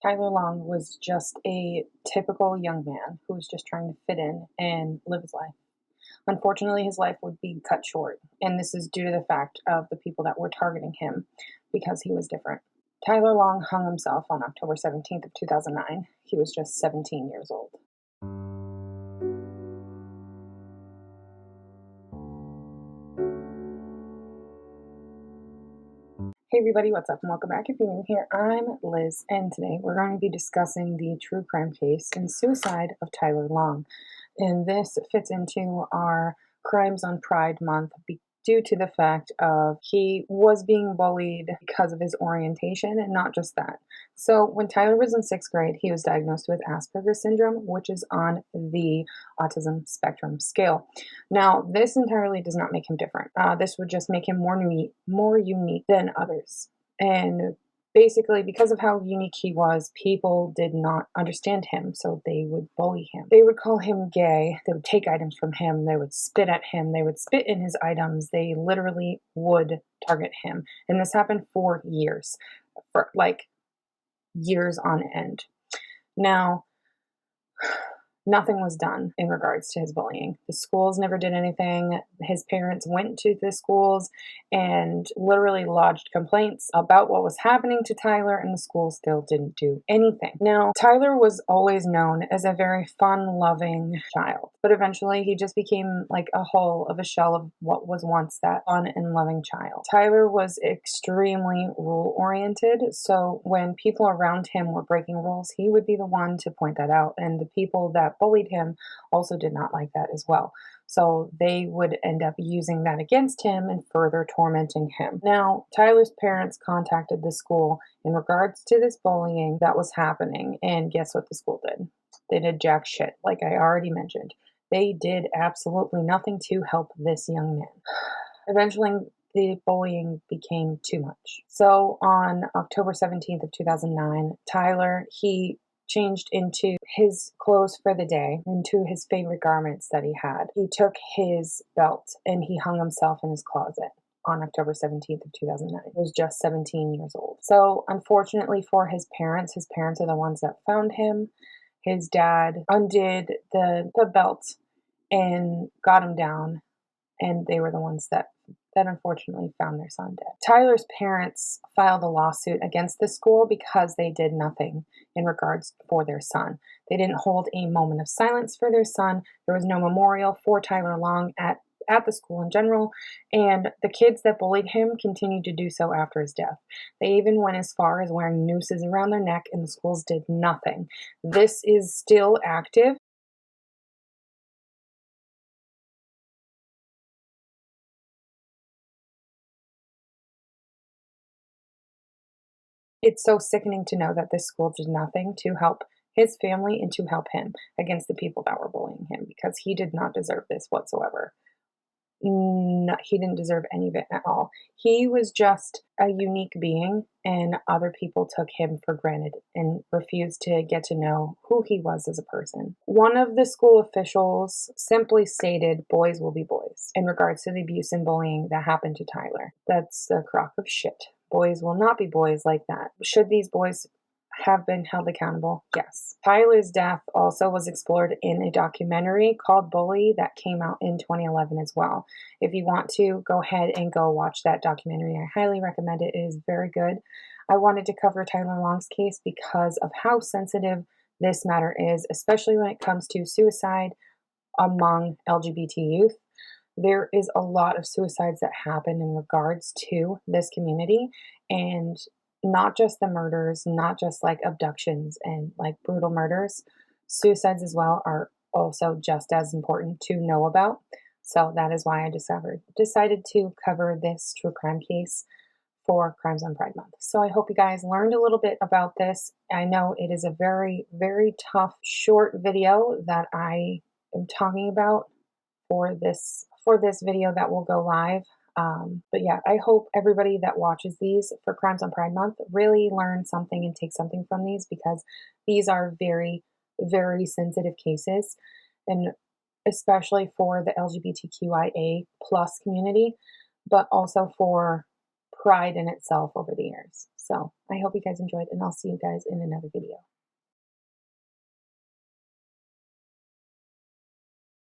Tyler Long was just a typical young man who was just trying to fit in and live his life. Unfortunately, his life would be cut short, and this is due to the fact of the people that were targeting him because he was different. Tyler Long hung himself on October 17th of 2009. He was just 17 years old. Hey everybody, what's up and welcome back. If you're new here, I'm Liz, and today we're going to be discussing the true crime case and suicide of Tyler Long. And this fits into our Crimes on Pride Month due to the fact of he was being bullied because of his orientation, and not just that. So when Tyler was in 6th grade, he was diagnosed with Asperger's syndrome, which is on the autism spectrum scale. Now, this entirely does not make him different. This would just make him more unique than others. And basically, because of how unique he was, people did not understand him, so they would bully him. They would call him gay, they would take items from him, they would spit at him, they would spit in his items, they literally would target him. And this happened for years, for like years on end. Now, nothing was done in regards to his bullying. The schools never did anything. His parents went to the schools and literally lodged complaints about what was happening to Tyler, and the school still didn't do anything. Now, Tyler was always known as a very fun-loving child, but eventually he just became like a shell of what was once that fun and loving child. Tyler was extremely rule-oriented, so when people around him were breaking rules, he would be the one to point that out, and the people that bullied him also did not like that as well. So they would end up using that against him and further tormenting him. Now, Tyler's parents contacted the school in regards to this bullying that was happening, and guess what the school did? They did jack shit, like I already mentioned. They did absolutely nothing to help this young man. Eventually, the bullying became too much. So on October 17th of 2009, Tyler, he changed into his clothes for the day, into his favorite garments that he had. He took his belt and he hung himself in his closet on October 17th of 2009. He was just 17 years old. So unfortunately for his parents are the ones that found him. His dad undid the belt and got him down, and they were the ones that unfortunately found their son dead. Tyler's parents filed a lawsuit against the school because they did nothing in regards for their son. They didn't hold a moment of silence for their son. There was no memorial for Tyler Long at the school in general, and the kids that bullied him continued to do so after his death. They even went as far as wearing nooses around their neck, and the schools did nothing. This is still active. It's so sickening to know that this school did nothing to help his family and to help him against the people that were bullying him, because he did not deserve this whatsoever. No, he didn't deserve any of it at all. He was just a unique being, and other people took him for granted and refused to get to know who he was as a person. One of the school officials simply stated, "Boys will be boys," in regards to the abuse and bullying that happened to Tyler. That's a crock of shit. Boys will not be boys like that. Should these boys have been held accountable? Yes. Tyler's death also was explored in a documentary called Bully that came out in 2011 as well. If you want to, go ahead and go watch that documentary. I highly recommend it. It is very good. I wanted to cover Tyler Long's case because of how sensitive this matter is, especially when it comes to suicide among LGBT youth. There is a lot of suicides that happen in regards to this community, and not just the murders, not just like abductions and like brutal murders. Suicides as well are also just as important to know about. So that is why I decided to cover this true crime case for Crimes on Pride Month. So I hope you guys learned a little bit about this. I know it is a very, very tough, short video that I am talking about for this video that will go live. But yeah, I hope everybody that watches these for Crimes on Pride Month really learn something and take something from these, because these are very, very sensitive cases, and especially for the LGBTQIA plus community, but also for Pride in itself over the years. So I hope you guys enjoyed, and I'll see you guys in another video.